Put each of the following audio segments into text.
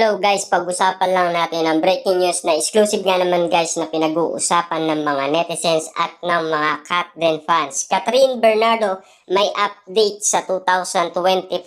Hello guys, pag-usapan lang natin ang breaking news na exclusive nga naman guys na pinag-uusapan ng mga netizens at ng mga Kat Den fans. Catherine Bernardo may update sa 2025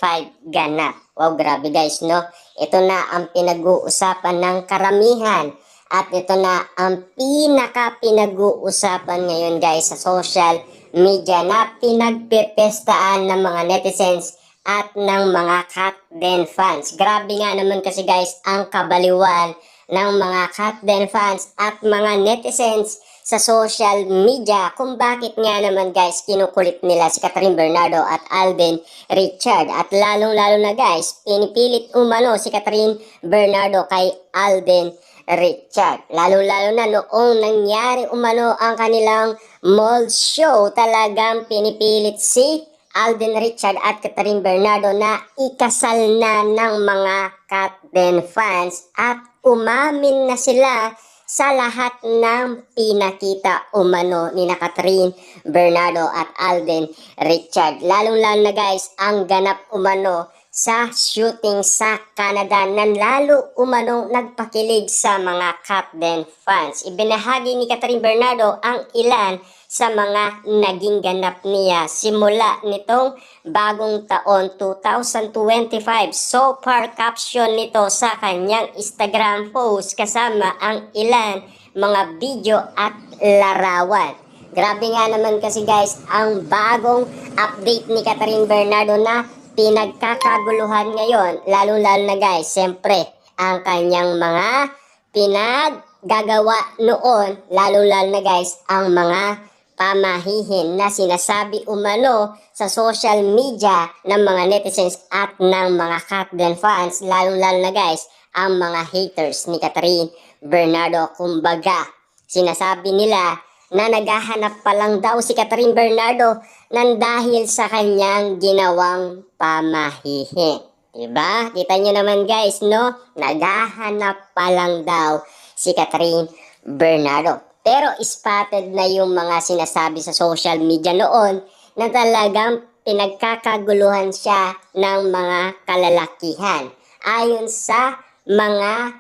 ganap. Wow, grabe guys, no? Ito na ang pinag-uusapan ng karamihan at ito na ang pinaka-pinag-uusapan ngayon guys sa social media na pinagpipestaan ng mga netizens at ng mga Kat Den fans. Grabe nga naman kasi guys ang kabaliwan ng mga Kat Den fans at mga netizens sa social media kung bakit nga naman guys kinukulit nila si Catherine Bernardo at Alden Richard. At lalong-lalo na guys, pinipilit umano si Catherine Bernardo kay Alden Richard. Lalong-lalo na noong nangyari umano ang kanilang mall show, talagang pinipilit si Alden Richard at Catherine Bernardo na ikasal na ng mga Kat Den fans at umamin na sila sa lahat ng pinakita umano ni Catherine Bernardo at Alden Richard. Lalong-lalo na guys ang ganap umano sa shooting sa Canada na lalo umanong nagpakilig sa mga Kat Den fans. Ibinahagi ni Catherine Bernardo ang ilan sa mga naging ganap niya simula nitong bagong taon 2025. So far caption nito sa kanyang Instagram post kasama ang ilan mga video at larawan. Grabe nga naman kasi guys ang bagong update ni Catherine Bernardo na pinagkakaguluhan ngayon, lalo-lalo na guys, siyempre, ang kanyang mga pinaggagawa noon, lalo-lalo na guys, ang mga pamahihin na sinasabi umano sa social media ng mga netizens at ng mga Kat Den fans, lalo-lalo na guys, ang mga haters ni Catherine Bernardo. Kumbaga, sinasabi nila na naghahanap pa lang daw si Catherine Bernardo nang dahil sa kanyang ginawang pamahihi. Diba? Kita nyo naman guys, no? Naghahanap pa lang daw si Catherine Bernardo. Pero spotted na yung mga sinasabi sa social media noon na talagang pinagkakaguluhan siya ng mga kalalakihan. Ayon sa mga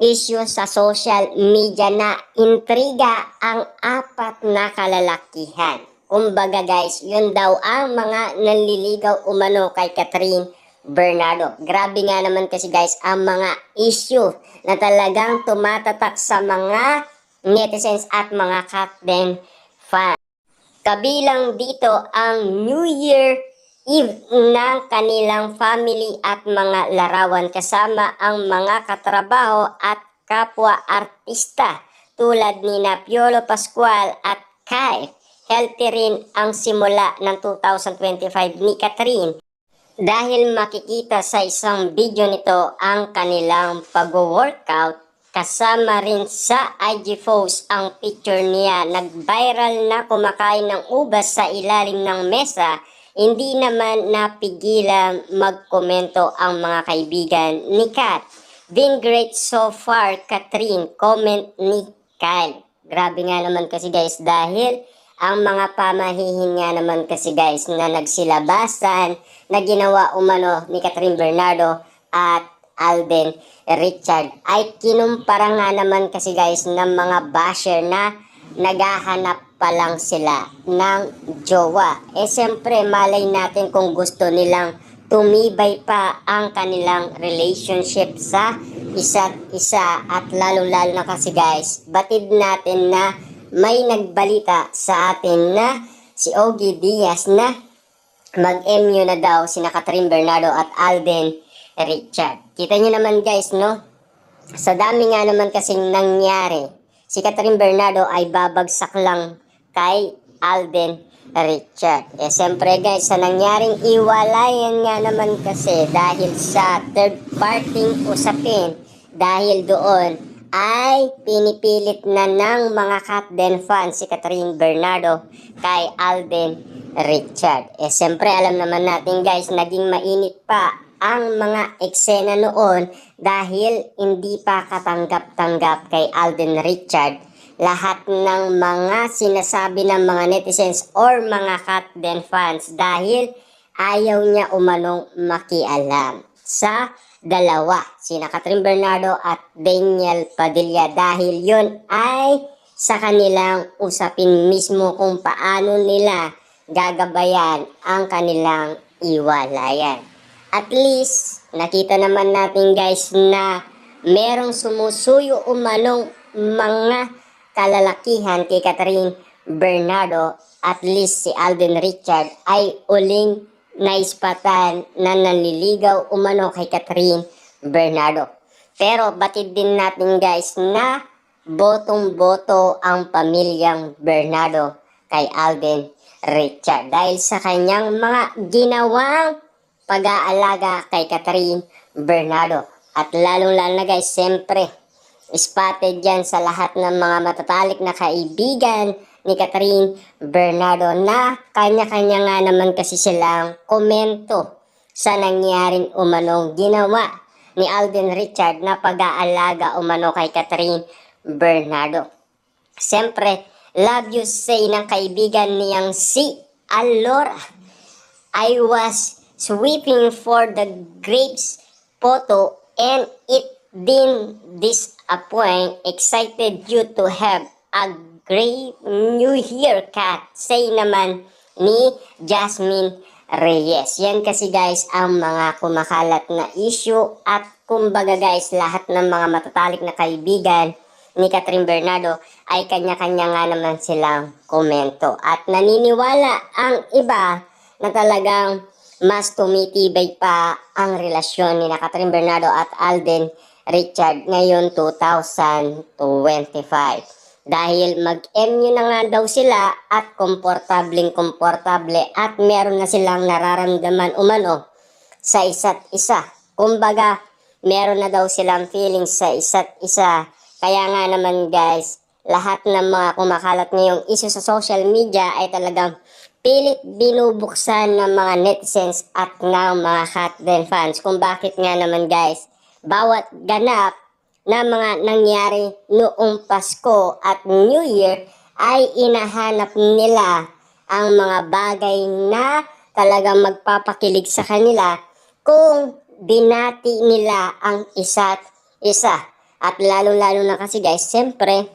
issue sa social media na intriga ang apat na kalalakihan. Kumbaga guys, yun daw ang mga nanliligaw umano kay Catherine Bernardo. Grabe nga naman kasi guys ang mga issue na talagang tumatatak sa mga netizens at mga Kat Den fans. Kabilang dito ang New Year Eve ng kanilang family at mga larawan kasama ang mga katrabaho at kapwa artista tulad ni Piolo Pascual at Kai. Healthy rin ang simula ng 2025 ni Catherine dahil makikita sa isang video nito ang kanilang pag-workout. Kasama rin sa IG post ang picture niya. Nag-viral na kumakain ng ubas sa ilalim ng mesa. Hindi naman napigilan magkomento ang mga kaibigan ni Kat. Been great so far, Catherine, comment ni Kyle. Grabe nga naman kasi guys dahil ang mga pamahihin nga naman kasi guys na nagsilabasan na ginawa umano ni Catherine Bernardo at Alden Richard ay kinumpara nga naman kasi guys ng mga basher na naghahanap pa lang sila ng jowa. Siyempre malay natin kung gusto nilang tumibay pa ang kanilang relationship sa isa't isa at lalong-lalo na kasi guys batid natin na may nagbalita sa atin na si Ogie Diaz na mag-MU na daw sina Catherine Bernardo at Alden Richard. Kita nyo naman guys, no? Sa dami nga naman kasing nangyari, si Catherine Bernardo ay babagsak lang kay Alden Richard. Siyempre guys, sa nangyaring iwalayan nga naman kasi dahil sa third party usapin, dahil doon ay pinipilit na ng mga Kat Den fans si Catherine Bernardo kay Alden Richard. Siyempre alam naman natin guys, naging mainit pa ang mga eksena noon dahil hindi pa katanggap-tanggap kay Alden Richard lahat ng mga sinasabi ng mga netizens or mga Kat Den fans dahil ayaw niya umanong makialam. sa dalawa, sina Catherine Bernardo at Daniel Padilla, dahil yun ay sa kanilang usapin mismo kung paano nila gagabayan ang kanilang iwalayan. At least, nakita naman natin guys na merong sumusuyo umanong mga kalalakihan kay Catherine Bernardo. At least si Alden Richard ay uling naispatan na nanliligaw umano kay Catherine Bernardo. Pero batid din natin guys na botong-boto ang pamilyang Bernardo kay Alden Richard dahil sa kanyang mga ginawang pag-aalaga kay Catherine Bernardo. At lalong-lalo na guys, siyempre, spotted yan sa lahat ng mga matatalik na kaibigan ni Catherine Bernardo na kanya-kanya nga naman kasi silang komento sa nangyaring umanong ginawa ni Alden Richard na pag-aalaga umano kay Catherine Bernardo. Siyempre, love you say ng kaibigan niyang si Alora. I was sweeping for the grapes photo and it didn't disappoint. Excited you to have a great new year, Kat. Say naman ni Jasmine Reyes. Yan kasi guys ang mga kumakalat na issue at kumbaga guys lahat ng mga matatalik na kaibigan ni Catherine Bernardo ay kanya-kanya nga naman silang komento. At naniniwala ang iba na talagang mas tumitibay pa ang relasyon ni Catherine Bernardo at Alden Richard ngayon 2025. Dahil mag-MU na nga daw sila at komportable at meron na silang nararamdaman umano sa isa't isa. Kumbaga, meron na daw silang feelings sa isa't isa. Kaya nga naman guys, lahat ng mga kumakalat ngayong issue sa social media ay talagang pilit binubuksan ng mga netizens at ng mga Katden fans kung bakit nga naman guys, bawat ganap na mga nangyari noong Pasko at New Year ay inahanap nila ang mga bagay na talagang magpapakilig sa kanila kung binati nila ang isa't isa. At lalo-lalo na kasi guys, siyempre,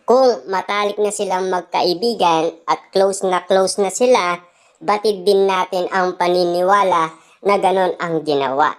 kung matalik na silang magkaibigan at close na sila, batid din natin ang paniniwala na ganon ang ginawa.